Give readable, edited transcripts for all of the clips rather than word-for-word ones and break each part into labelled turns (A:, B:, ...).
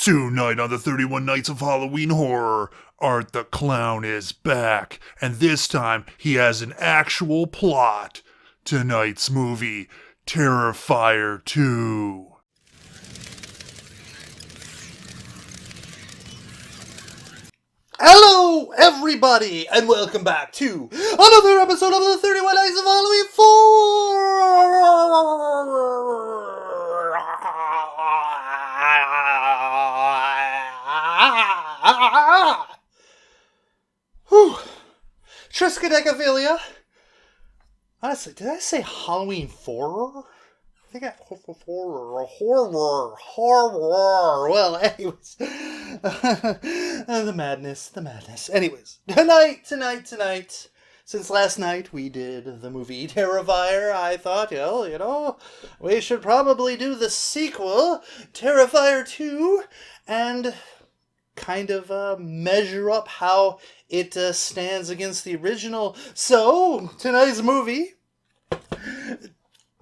A: Tonight on the 31 Nights of Halloween Horror, Art the Clown is back, and this time he has an actual plot. Tonight's movie, Terrifier 2.
B: Hello, everybody, and welcome back to another episode of the 31 Nights of Halloween 4. Whew. Triskaidekaphilia. Honestly, did I say Halloween 4? I think horror. Well, anyways, the madness. Anyways, tonight. Since last night we did the movie Terrifier, I thought, we should probably do the sequel, Terrifier 2, and kind of measure up how it stands against the original. So, tonight's movie,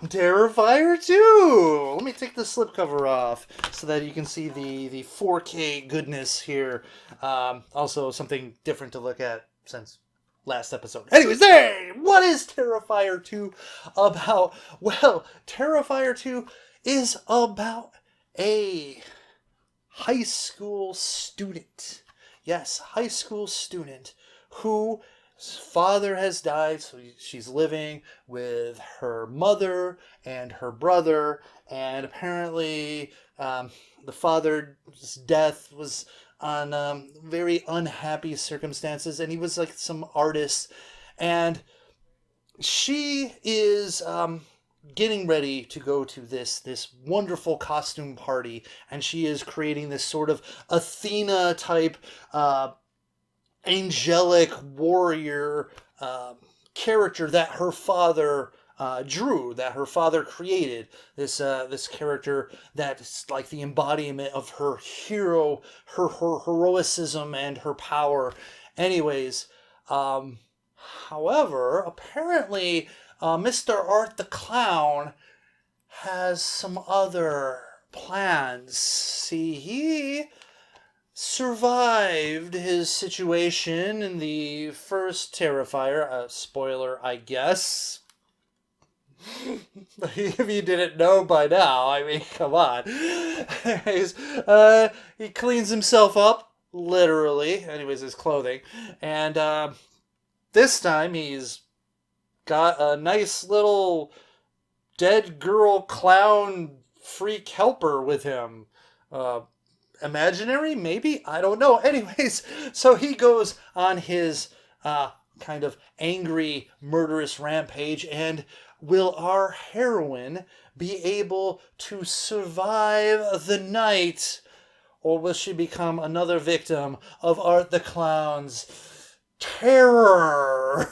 B: Terrifier 2! Let me take the slipcover off so that you can see the 4K goodness here. Also, something different to look at since last episode. Anyways, what is Terrifier 2 about? Well, Terrifier 2 is about a high school student. Yes, high school student who father has died, so she's living with her mother and her brother, and apparently the father's death was on very unhappy circumstances, and he was like some artist, and she is getting ready to go to this wonderful costume party, and she is creating this sort of Athena type angelic warrior character that her father drew, that her father created. This character that's like the embodiment of her hero, her heroicism and her power. Anyways, however, apparently Mr. Art the Clown has some other plans. See, he survived his situation in the first Terrifier. Spoiler, I guess. If you didn't know by now, I mean, come on. He cleans himself up, literally. Anyways, his clothing. And this time he's got a nice little dead girl clown freak helper with him. Imaginary, maybe? I don't know. Anyways, so he goes on his kind of angry, murderous rampage, and will our heroine be able to survive the night, or will she become another victim of Art the Clown's terror?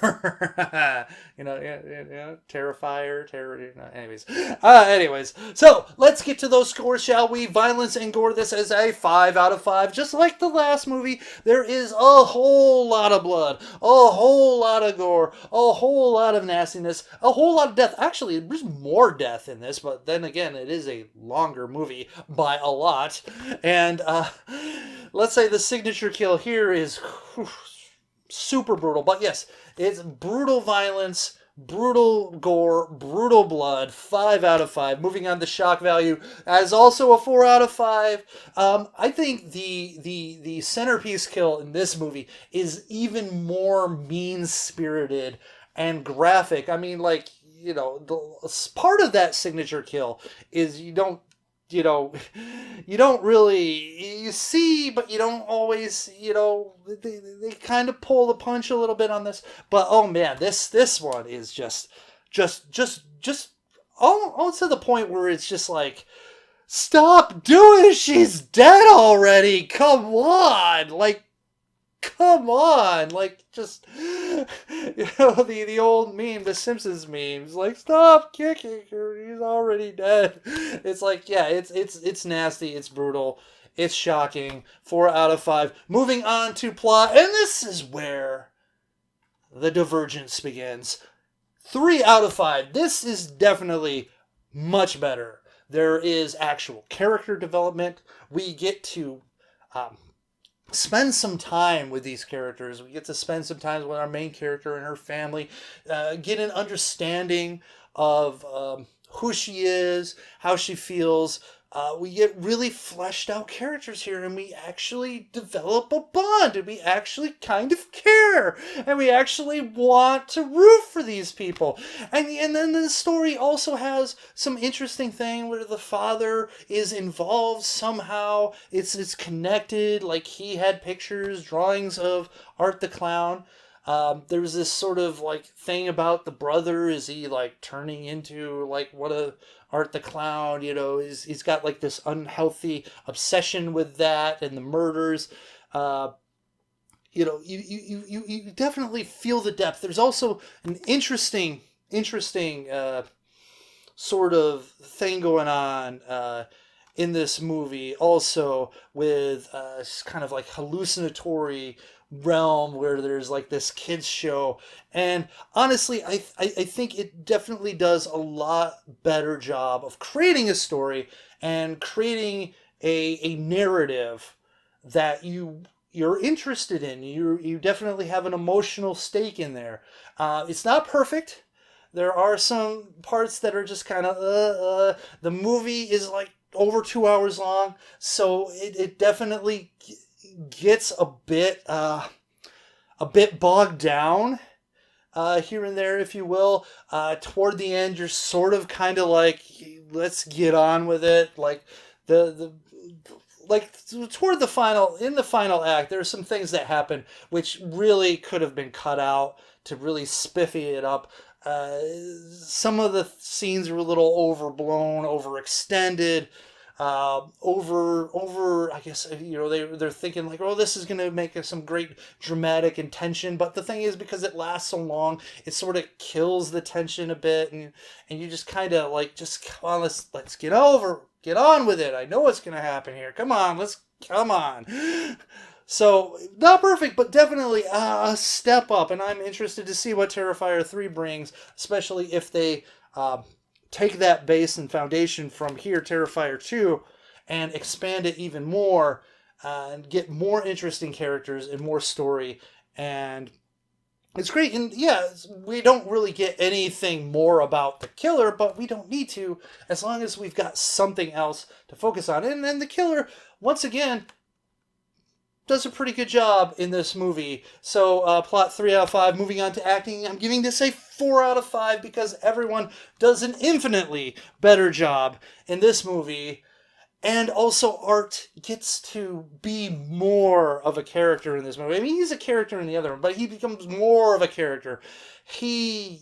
B: Terrifier, terror. Anyways, so let's get to those scores, shall we? Violence and gore. This is a 5 out of 5. Just like the last movie, there is a whole lot of blood, a whole lot of gore, a whole lot of nastiness, a whole lot of death. Actually, there's more death in this, but then again, it is a longer movie by a lot. And let's say the signature kill here is super brutal, but yes, it's brutal violence, brutal gore, brutal blood. 5 out of 5. Moving on to shock value, as also a 4 out of 5. I think the centerpiece kill in this movie is even more mean-spirited and graphic. I mean, like, part of that signature kill is you don't really, you see, but you don't always, they kind of pull the punch a little bit on this. But oh man, this one is just almost to the point where it's just like, stop doing it, she's dead already. Come on, just, the old meme, the Simpsons memes, like, stop kicking her, he's already dead. It's like, yeah, it's nasty, it's brutal, it's shocking. 4 out of 5. Moving on to plot, and this is where the divergence begins. 3 out of 5. This is definitely much better There is actual character development. We get to spend some time with these characters. We get to spend some time with our main character and her family, get an understanding of who she is, how she feels. We get really fleshed out characters here, and we actually develop a bond, and we actually kind of care, and we actually want to root for these people. And then the story also has some interesting thing where the father is involved somehow. It's connected, like he had pictures, drawings of Art the Clown. There's this sort of like thing about the brother. Is he like turning into like what a Art the Clown? You know, he's got like this unhealthy obsession with that and the murders. You know, you definitely feel the depth. There's also an interesting sort of thing going on in this movie also with kind of like hallucinatory realm where there's like this kids show, and honestly I think it definitely does a lot better job of creating a story and creating a narrative that you're interested in. You definitely have an emotional stake in there. It's not perfect. There are some parts that are just kind of the movie is like over 2 hours long, so it definitely gets a bit bogged down here and there, if you will. Toward the end, you're sort of kind of like, let's get on with it. Like like toward the final act, there are some things that happen which really could have been cut out to really spiffy it up. Some of the scenes are a little overblown, overextended. I guess, you know, they're thinking like, oh, this is going to make some great dramatic and tension, but the thing is, because it lasts so long, it sort of kills the tension a bit, and you just kind of like, just come on, let's get on with it. I know what's going to happen here. Come on. So, not perfect, but definitely a step up, and I'm interested to see what Terrifier 3 brings, especially if they take that base and foundation from here, Terrifier 2, and expand it even more, and get more interesting characters and more story. And it's great. And yeah, we don't really get anything more about the killer, but we don't need to, as long as we've got something else to focus on. And then the killer, once again, does a pretty good job in this movie. So plot 3 out of 5. Moving on to acting, I'm giving this a 4 out of 5 because everyone does an infinitely better job in this movie. And also Art gets to be more of a character in this movie. I mean, he's a character in the other one, but he becomes more of a character. His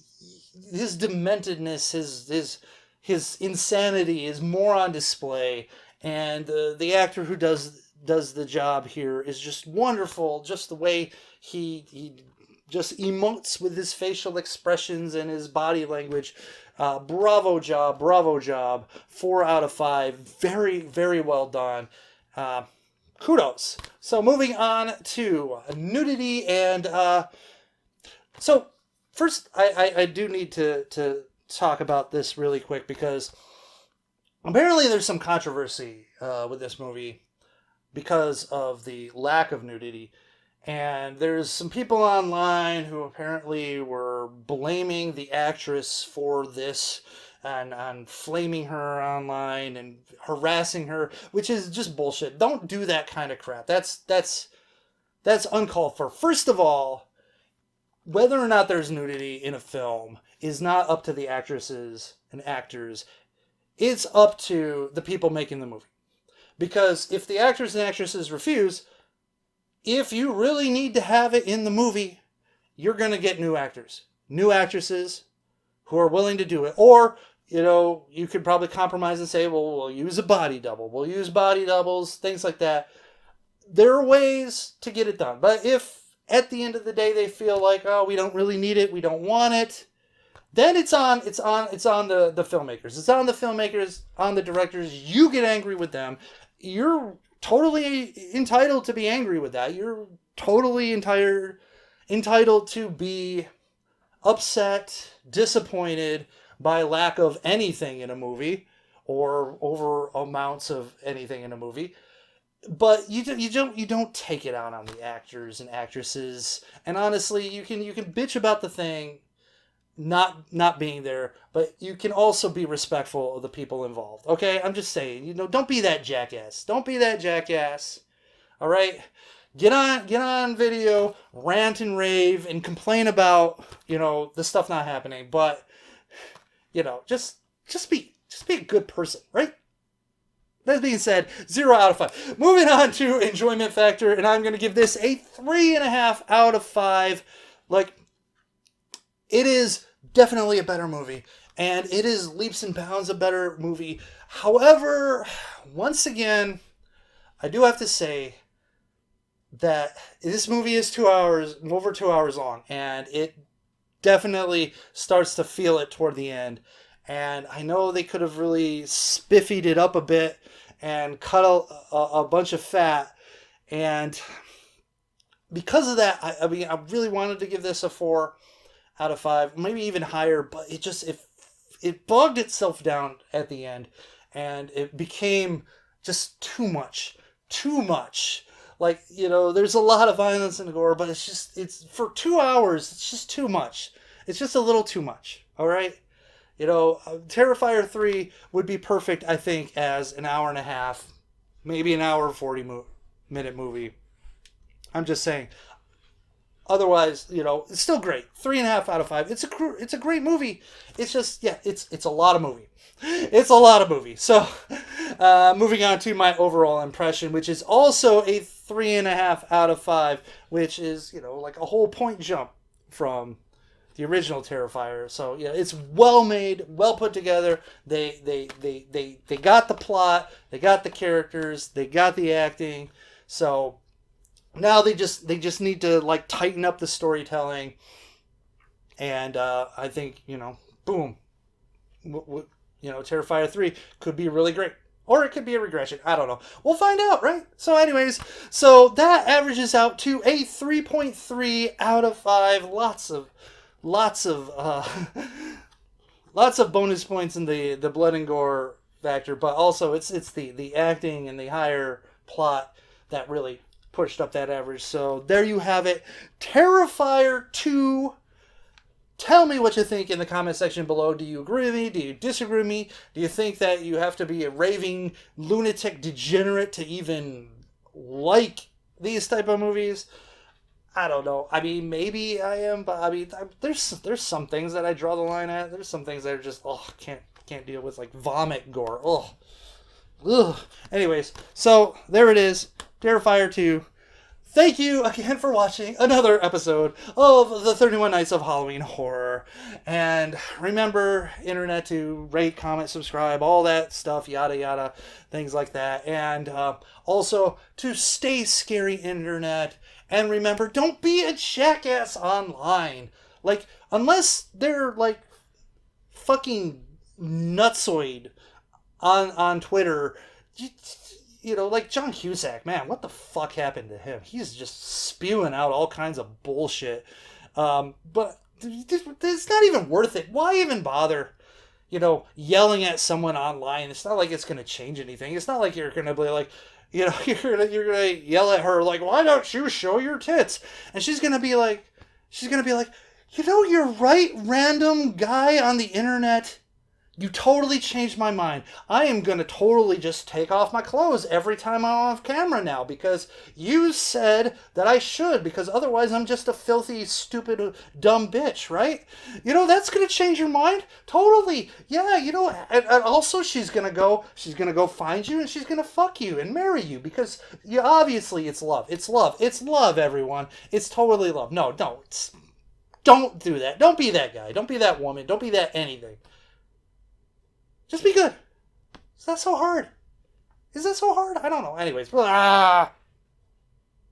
B: dementedness, his insanity is more on display. And the actor who does the job here is just wonderful. Just the way he just emotes with his facial expressions and his body language. Bravo job. 4 out of 5. Very, very well done. Kudos. So moving on to Nudity, and so first I do need to talk about this really quick, because apparently there's some controversy with this movie because of the lack of nudity. And there's some people online who apparently were blaming the actress for this and flaming her online and harassing her, which is just bullshit. Don't do that kind of crap. That's uncalled for. First of all, whether or not there's nudity in a film is not up to the actresses and actors. It's up to the people making the movie. Because if the actors and actresses refuse, if you really need to have it in the movie, you're going to get new actors, new actresses who are willing to do it. Or, you know, you could probably compromise and say, well, we'll use a body double. We'll use body doubles, things like that. There are ways to get it done. But if at the end of the day they feel like, oh, we don't really need it, we don't want it, then it's on the filmmakers. It's on the filmmakers, on the directors. You get angry with them. You're totally entitled to be angry with that. You're totally entitled to be upset, disappointed by lack of anything in a movie, or over amounts of anything in a movie. But you don't take it out on the actors and actresses. And honestly, you can bitch about the thing not being there, but you can also be respectful of the people involved. Okay, I'm just saying, don't be that jackass. Don't be that jackass. All right, get on video, rant and rave, and complain about the stuff not happening. But just be a good person, right? That being said, 0 out of 5. Moving on to enjoyment factor, and I'm going to give this a 3.5 out of 5. Like, it is definitely a better movie, and it is leaps and bounds a better movie. However, once again, I do have to say that this movie is over 2 hours long, and it definitely starts to feel it toward the end. And I know they could have really spiffied it up a bit and cut a bunch of fat. And because of that, I really wanted to give this a 4 out of 5, maybe even higher. But it bogged itself down at the end, and it became just too much. Like, there's a lot of violence and gore, but it's for 2 hours. It's just too much. It's just a little too much. All right. Terrifier 3 would be perfect, I think, as an hour and a half, maybe an hour 40-minute movie. I'm just saying. Otherwise, it's still great. 3.5 out of 5. It's a great movie. It's just, it's a lot of movie. It's a lot of movie. So, moving on to my overall impression, which is also a 3.5 out of 5, which is, like a whole point jump from the original Terrifier. So it's well made, well put together. They got the plot, they got the characters, they got the acting. So now they just need to like tighten up the storytelling. And I think boom, Terrifier 3 could be really great. Or it could be a regression. I don't know. We'll find out, right? So anyways, that averages out to a 3.3 out of 5. Lots of bonus points in the blood and gore factor, but also it's the acting and the higher plot that really pushed up that average. So there you have it. Terrifier 2. Tell me what you think in the comment section below. Do you agree with me? Do you disagree with me? Do you think that you have to be a raving lunatic degenerate to even like these type of movies? I don't know. I mean, maybe I am, but I mean, there's some things that I draw the line at. There's some things that are just, can't deal with, like vomit gore. Ugh. Anyways, so there it is. Terrifier 2. Thank you again for watching another episode of the 31 Nights of Halloween Horror. And remember, internet, to rate, comment, subscribe, all that stuff, yada yada, things like that. And also to stay scary, internet. And remember, don't be a jackass online. Like, unless they're like fucking nutsoid on Twitter, like John Cusack, man, what the fuck happened to him? He's just spewing out all kinds of bullshit. But it's not even worth it. Why even bother? Yelling at someone online. It's not like it's going to change anything. It's not like you're going to be like, you're gonna yell at her like, why don't you show your tits? And she's gonna be like, you're right, random guy on the internet. You totally changed my mind. I am going to totally just take off my clothes every time I'm off camera now because you said that I should, because otherwise I'm just a filthy, stupid, dumb bitch, right? That's going to change your mind? Totally. Yeah, and also she's going to go find you and she's going to fuck you and marry you because obviously it's love. It's love. It's love, everyone. It's totally love. No, don't do that. Don't be that guy. Don't be that woman. Don't be that anything. Just be good. Is that so hard? I don't know. Anyways,